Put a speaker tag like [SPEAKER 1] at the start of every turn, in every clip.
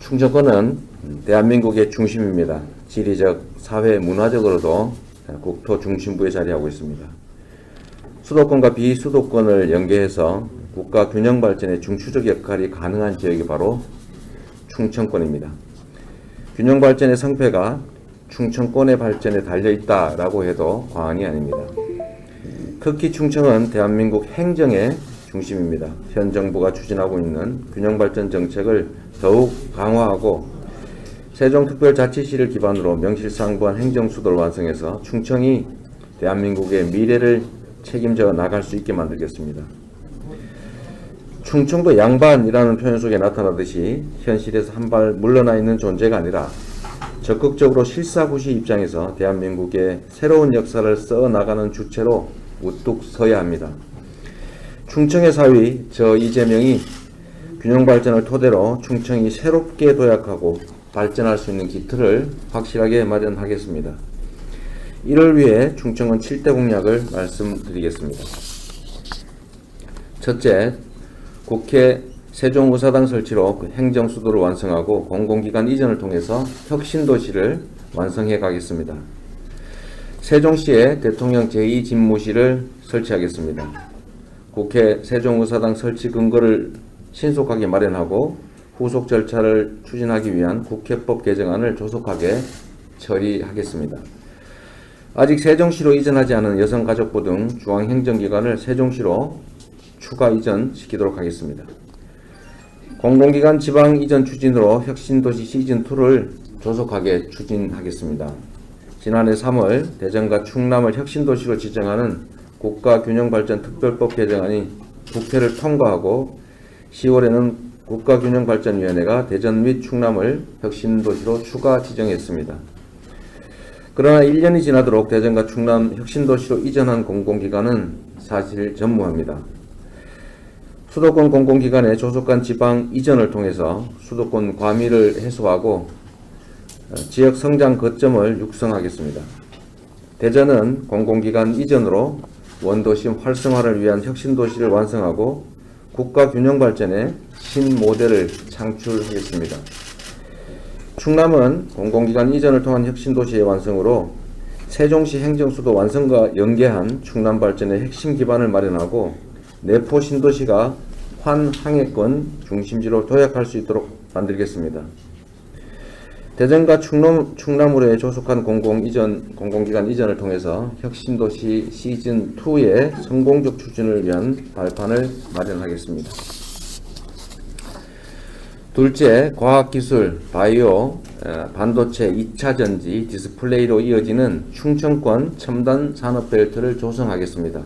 [SPEAKER 1] 충청권은 대한민국의 중심입니다. 지리적, 사회, 문화적으로도 국토 중심부에 자리하고 있습니다. 수도권과 비수도권을 연계해서 국가 균형 발전의 중추적 역할이 가능한 지역이 바로 충청권입니다. 균형 발전의 성패가 충청권의 발전에 달려있다라고 해도 과언이 아닙니다. 특히 충청은 대한민국 행정의 중심입니다. 현 정부가 추진하고 있는 균형발전 정책을 더욱 강화하고 세종특별자치시를 기반으로 명실상부한 행정수도를 완성해서 충청이 대한민국의 미래를 책임져 나갈 수 있게 만들겠습니다. 충청도 양반이라는 표현 속에 나타나듯이 현실에서 한 발 물러나 있는 존재가 아니라 적극적으로 실사구시 입장에서 대한민국의 새로운 역사를 써나가는 주체로 우뚝 서야 합니다. 충청의 사위 저 이재명이 균형발전을 토대로 충청이 새롭게 도약하고 발전할 수 있는 기틀을 확실하게 마련하겠습니다. 이를 위해 충청은 7대 공약을 말씀드리겠습니다. 첫째, 국회 세종의사당 설치로 행정수도를 완성하고 공공기관 이전을 통해서 혁신도시를 완성해 가겠습니다. 세종시에 대통령 제2집무실을 설치하겠습니다. 국회 세종의사당 설치 근거를 신속하게 마련하고 후속 절차를 추진하기 위한 국회법 개정안을 조속하게 처리하겠습니다. 아직 세종시로 이전하지 않은 여성가족부 등 중앙행정기관을 세종시로 추가 이전시키도록 하겠습니다. 공공기관 지방 이전 추진으로 혁신도시 시즌2를 조속하게 추진하겠습니다. 지난해 3월 대전과 충남을 혁신도시로 지정하는 국가균형발전특별법 개정안이 국회를 통과하고 10월에는 국가균형발전위원회가 대전 및 충남을 혁신도시로 추가 지정했습니다. 그러나 1년이 지나도록 대전과 충남 혁신도시로 이전한 공공기관은 사실 전무합니다. 수도권 공공기관의 조속한 지방 이전을 통해서 수도권 과밀을 해소하고 지역 성장 거점을 육성하겠습니다. 대전은 공공기관 이전으로 원도심 활성화를 위한 혁신도시를 완성하고 국가균형발전의 신모델을 창출하겠습니다. 충남은 공공기관 이전을 통한 혁신도시의 완성으로 세종시 행정수도 완성과 연계한 충남발전의 핵심 기반을 마련하고 내포 신도시가 환항해권 중심지로 도약할 수 있도록 만들겠습니다. 대전과 충남으로의 조속한 공공기관 이전을 통해서 혁신도시 시즌2의 성공적 추진을 위한 발판을 마련하겠습니다. 둘째, 과학기술, 바이오, 반도체, 2차전지, 디스플레이로 이어지는 충청권 첨단 산업벨트를 조성하겠습니다.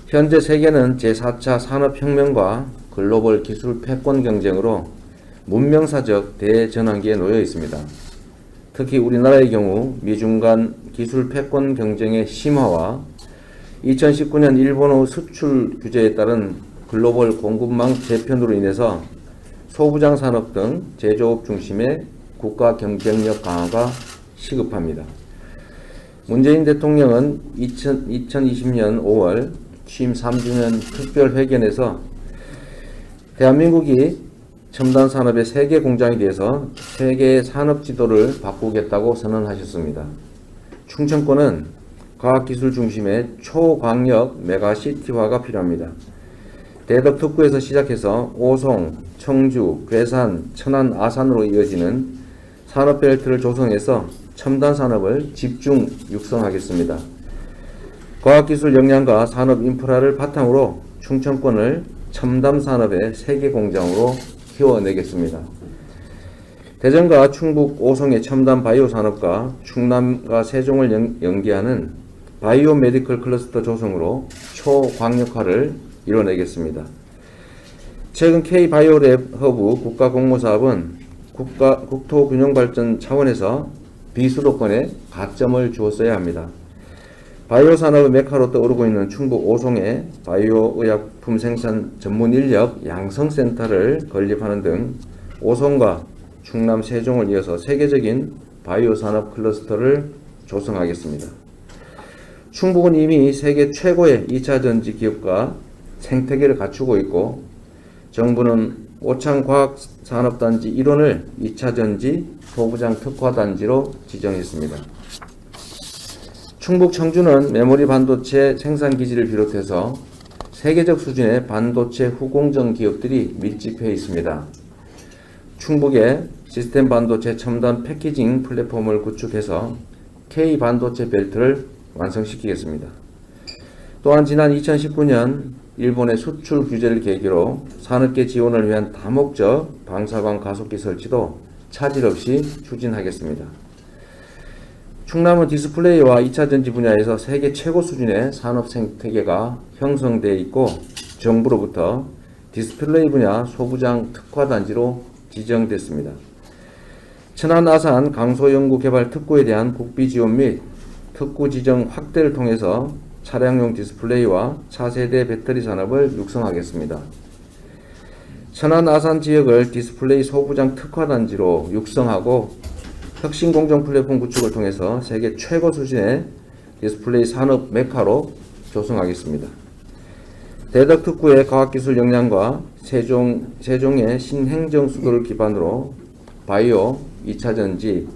[SPEAKER 1] 현재 세계는 제4차 산업혁명과 글로벌 기술 패권 경쟁으로 문명사적 대전환기에 놓여 있습니다. 특히 우리나라의 경우 미중 간 기술 패권 경쟁의 심화와 2019년 일본의 수출 규제에 따른 글로벌 공급망 재편으로 인해서 소부장 산업 등 제조업 중심의 국가 경쟁력 강화가 시급합니다. 문재인 대통령은 2020년 5월 취임 3주년 특별회견에서 대한민국이 첨단 산업의 세계 공장이 돼서 세계의 산업 지도를 바꾸겠다고 선언하셨습니다. 충청권은 과학기술 중심의 초광역 메가시티화가 필요합니다. 대덕 특구에서 시작해서 오송, 청주, 괴산, 천안, 아산으로 이어지는 산업벨트를 조성해서 첨단 산업을 집중 육성하겠습니다. 과학기술 역량과 산업 인프라를 바탕으로 충청권을 첨단 산업의 세계 공장으로 키워내겠습니다. 대전과 충북 오송의 첨단 바이오 산업과 충남과 세종을 연계하는 바이오 메디컬 클러스터 조성으로 초광역화를 이뤄내겠습니다. 최근 K-바이오랩 허브 국가공모사업은 국토균형발전 차원에서 비수도권에 가점을 주었어야 합니다. 바이오 산업의 메카로 떠오르고 있는 충북 오송에 바이오 의약품 생산 전문 인력 양성센터를 건립하는 등 오송과 충남 세종을 이어서 세계적인 바이오 산업 클러스터를 조성하겠습니다. 충북은 이미 세계 최고의 2차전지 기업과 생태계를 갖추고 있고 정부는 오창과학산업단지 일원을 2차전지 소부장 특화단지로 지정했습니다. 충북 청주는 메모리 반도체 생산기지를 비롯해서 세계적 수준의 반도체 후공정 기업들이 밀집해 있습니다. 충북에 시스템 반도체 첨단 패키징 플랫폼을 구축해서 K반도체 벨트를 완성시키겠습니다. 또한 지난 2019년 일본의 수출 규제를 계기로 산업계 지원을 위한 다목적 방사광 가속기 설치도 차질 없이 추진하겠습니다. 충남은 디스플레이와 2차전지 분야에서 세계 최고 수준의 산업 생태계가 형성되어 있고 정부로부터 디스플레이 분야 소부장 특화단지로 지정됐습니다. 천안 아산 강소연구개발 특구에 대한 국비 지원 및 특구 지정 확대를 통해서 차량용 디스플레이와 차세대 배터리 산업을 육성하겠습니다. 천안 아산 지역을 디스플레이 소부장 특화단지로 육성하고 혁신공정 플랫폼 구축을 통해서 세계 최고 수준의 디스플레이 산업 메카로 조성하겠습니다. 대덕특구의 과학기술 역량과 세종의 신행정 수도를 기반으로 바이오, 2차전지,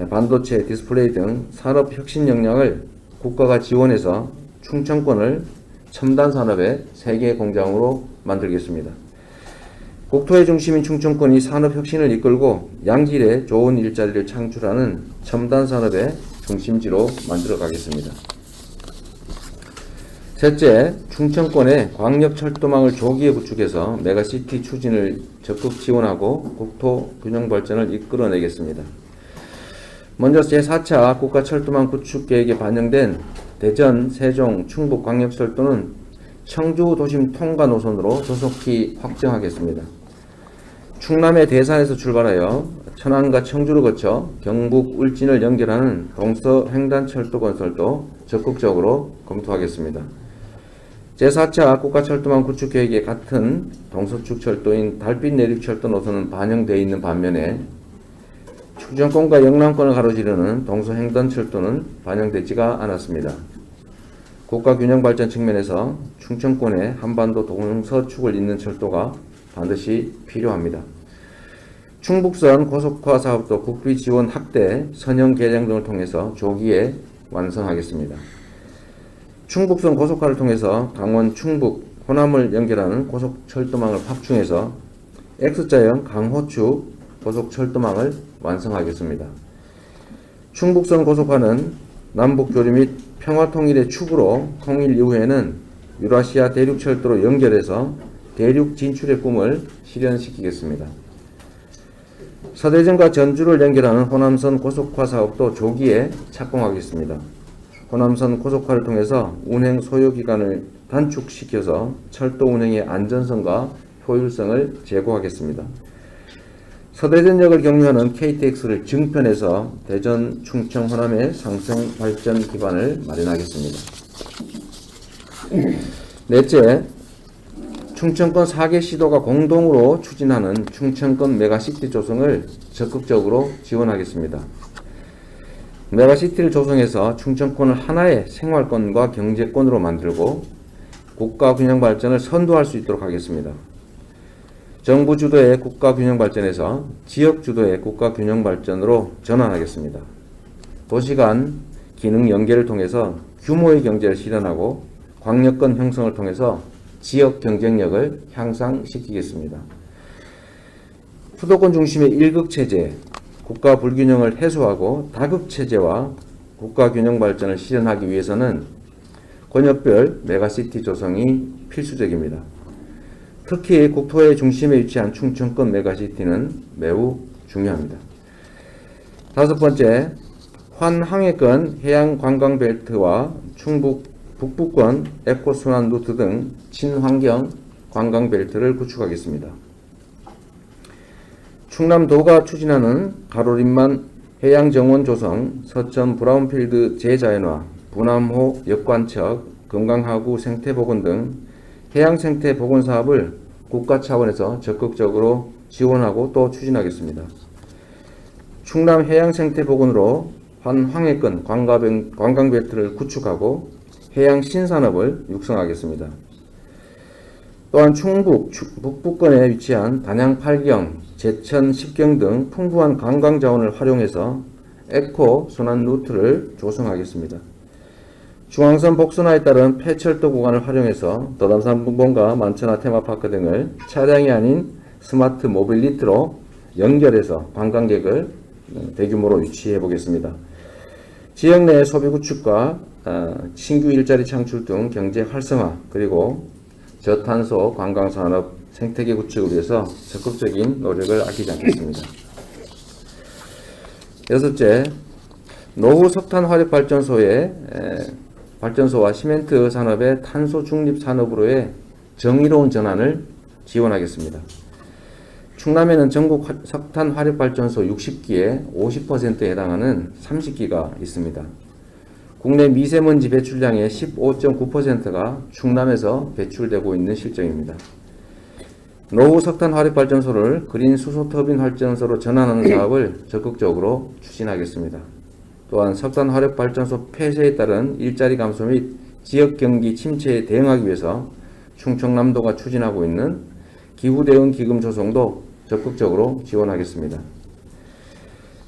[SPEAKER 1] 반도체, 디스플레이 등 산업 혁신 역량을 국가가 지원해서 충청권을 첨단 산업의 세계 공장으로 만들겠습니다. 국토의 중심인 충청권이 산업 혁신을 이끌고 양질의 좋은 일자리를 창출하는 첨단 산업의 중심지로 만들어 가겠습니다. 셋째, 충청권의 광역철도망을 조기에 구축해서 메가시티 추진을 적극 지원하고 국토 균형 발전을 이끌어내겠습니다. 먼저 제4차 국가철도망 구축 계획에 반영된 대전, 세종, 충북 광역철도는 청주 도심 통과 노선으로 조속히 확정하겠습니다. 충남의 대산에서 출발하여 천안과 청주를 거쳐 경북 울진을 연결하는 동서횡단철도 건설도 적극적으로 검토하겠습니다. 제4차 국가철도망 구축 계획에 같은 동서축 철도인 달빛 내륙철도 노선은 반영되어 있는 반면에 충청권과 영남권을 가로지르는 동서횡단철도는 반영되지가 않았습니다. 국가균형 발전 측면에서 충청권의 한반도 동서축을 잇는 철도가 반드시 필요합니다. 충북선 고속화 사업도 국비 지원 확대, 선형 개량 등을 통해서 조기에 완성하겠습니다. 충북선 고속화를 통해서 강원, 충북, 호남을 연결하는 고속철도망을 확충해서 X자형 강호축 고속철도망을 완성하겠습니다. 충북선 고속화는 남북교류 및 평화통일의 축으로 통일 이후에는 유라시아 대륙철도로 연결해서 대륙 진출의 꿈을 실현시키겠습니다. 서대전과 전주를 연결하는 호남선 고속화 사업도 조기에 착공하겠습니다. 호남선 고속화를 통해서 운행 소요기간을 단축시켜서 철도 운행의 안전성과 효율성을 제고하겠습니다. 서대전역을 경유하는 KTX를 증편해서 대전, 충청, 호남의 상생 발전 기반을 마련하겠습니다. 넷째, 충청권 4개 시도가 공동으로 추진하는 충청권 메가시티 조성을 적극적으로 지원하겠습니다. 메가시티를 조성해서 충청권을 하나의 생활권과 경제권으로 만들고 국가 균형 발전을 선도할 수 있도록 하겠습니다. 정부 주도의 국가 균형 발전에서 지역 주도의 국가 균형 발전으로 전환하겠습니다. 도시 간 기능 연계를 통해서 규모의 경제를 실현하고 광역권 형성을 통해서 지역 경쟁력을 향상시키겠습니다. 수도권 중심의 일극체제, 국가 불균형을 해소하고 다극체제와 국가 균형 발전을 실현하기 위해서는 권역별 메가시티 조성이 필수적입니다. 특히 국토의 중심에 위치한 충청권 메가시티는 매우 중요합니다. 다섯 번째, 환항해권 해양관광벨트와 충북 북부권 에코순환 루트 등 친환경 관광벨트를 구축하겠습니다. 충남도가 추진하는 가로림만 해양정원 조성, 서천 브라운필드 재자연화, 분암호 역관측, 금강하구 생태복원 등 해양생태 복원 사업을 국가 차원에서 적극적으로 지원하고 또 추진하겠습니다. 충남 해양생태 복원으로 환황해권 관광벨트를 구축하고 해양 신산업을 육성하겠습니다. 또한 충북 북부권에 위치한 단양 8경, 제천 10경 등 풍부한 관광 자원을 활용해서 에코 순환 루트를 조성하겠습니다. 중앙선 복선화에 따른 폐철도 구간을 활용해서 도담산본과 만천하 테마파크 등을 차량이 아닌 스마트 모빌리티로 연결해서 관광객을 대규모로 유치해 보겠습니다. 지역 내 소비 구축과 신규 일자리 창출 등 경제 활성화, 그리고 저탄소 관광산업 생태계 구축을 위해서 적극적인 노력을 아끼지 않겠습니다. 여섯째, 노후 석탄 화력 발전소와 시멘트 산업의 탄소 중립 산업으로의 정의로운 전환을 지원하겠습니다. 충남에는 전국 석탄 화력 발전소 60기에 50%에 해당하는 30기가 있습니다. 국내 미세먼지 배출량의 15.9%가 충남에서 배출되고 있는 실정입니다. 노후 석탄 화력 발전소를 그린 수소 터빈 발전소로 전환하는 사업을 적극적으로 추진하겠습니다. 또한 석탄 화력 발전소 폐쇄에 따른 일자리 감소 및 지역 경기 침체에 대응하기 위해서 충청남도가 추진하고 있는 기후 대응 기금 조성도 적극적으로 지원하겠습니다.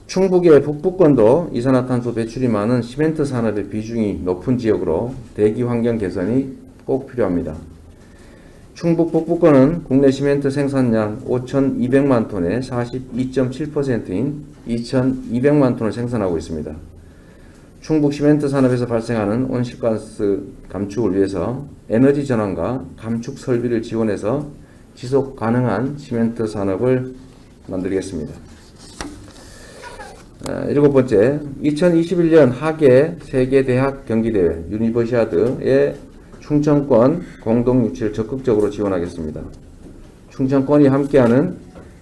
[SPEAKER 1] 충북의 북부권도 이산화탄소 배출이 많은 시멘트 산업의 비중이 높은 지역으로 대기 환경 개선이 꼭 필요합니다. 충북 북부권은 국내 시멘트 생산량 5,200만 톤의 42.7%인 2,200만 톤을 생산하고 있습니다. 충북 시멘트 산업에서 발생하는 온실가스 감축을 위해서 에너지 전환과 감축 설비를 지원해서 지속 가능한 시멘트 산업을 만들겠습니다. 일곱 번째, 2021년 하계 세계대학 경기대회 유니버시아드의 충청권 공동 유치를 적극적으로 지원하겠습니다. 충청권이 함께하는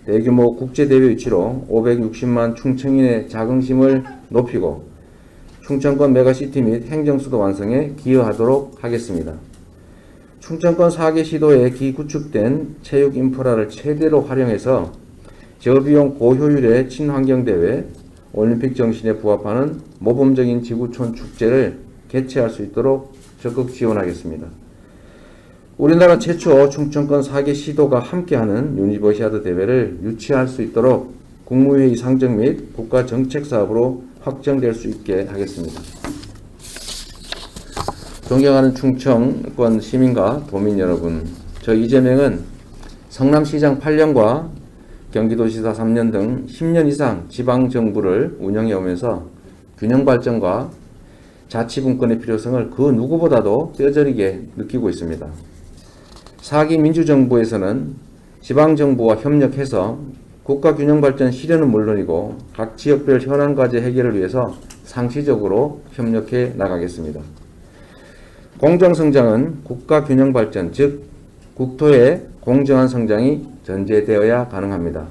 [SPEAKER 1] 대규모 국제대회 유치로 560만 충청인의 자긍심을 높이고 충청권 메가시티 및 행정수도 완성에 기여하도록 하겠습니다. 충청권 4개 시도에 기구축된 체육 인프라를 최대로 활용해서 저비용 고효율의 친환경대회, 올림픽 정신에 부합하는 모범적인 지구촌 축제를 개최할 수 있도록 적극 지원하겠습니다. 우리나라 최초 충청권 4개 시도가 함께하는 유니버시아드 대회를 유치할 수 있도록 국무회의 상정 및 국가정책사업으로 확정될 수 있게 하겠습니다. 존경하는 충청권 시민과 도민 여러분, 저 이재명은 성남시장 8년과 경기도지사 3년 등 10년 이상 지방정부를 운영해 오면서 균형발전과 자치분권의 필요성을 그 누구보다도 뼈저리게 느끼고 있습니다. 4기 민주정부에서는 지방정부와 협력해서 국가균형발전 실현은 물론이고 각 지역별 현안과제 해결을 위해서 상시적으로 협력해 나가겠습니다. 공정성장은 국가균형발전, 즉 국토의 공정한 성장이 전제되어야 가능합니다.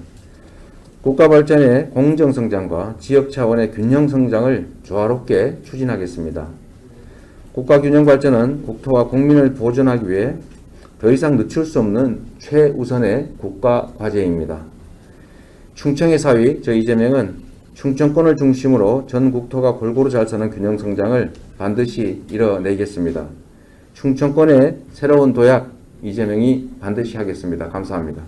[SPEAKER 1] 국가발전의 공정성장과 지역 차원의 균형성장을 조화롭게 추진하겠습니다. 국가균형발전은 국토와 국민을 보존하기 위해 더 이상 늦출 수 없는 최우선의 국가과제입니다. 충청의 사위 저 이재명은 충청권을 중심으로 전 국토가 골고루 잘 사는 균형성장을 반드시 이뤄내겠습니다. 충청권의 새로운 도약 이재명이 반드시 하겠습니다. 감사합니다.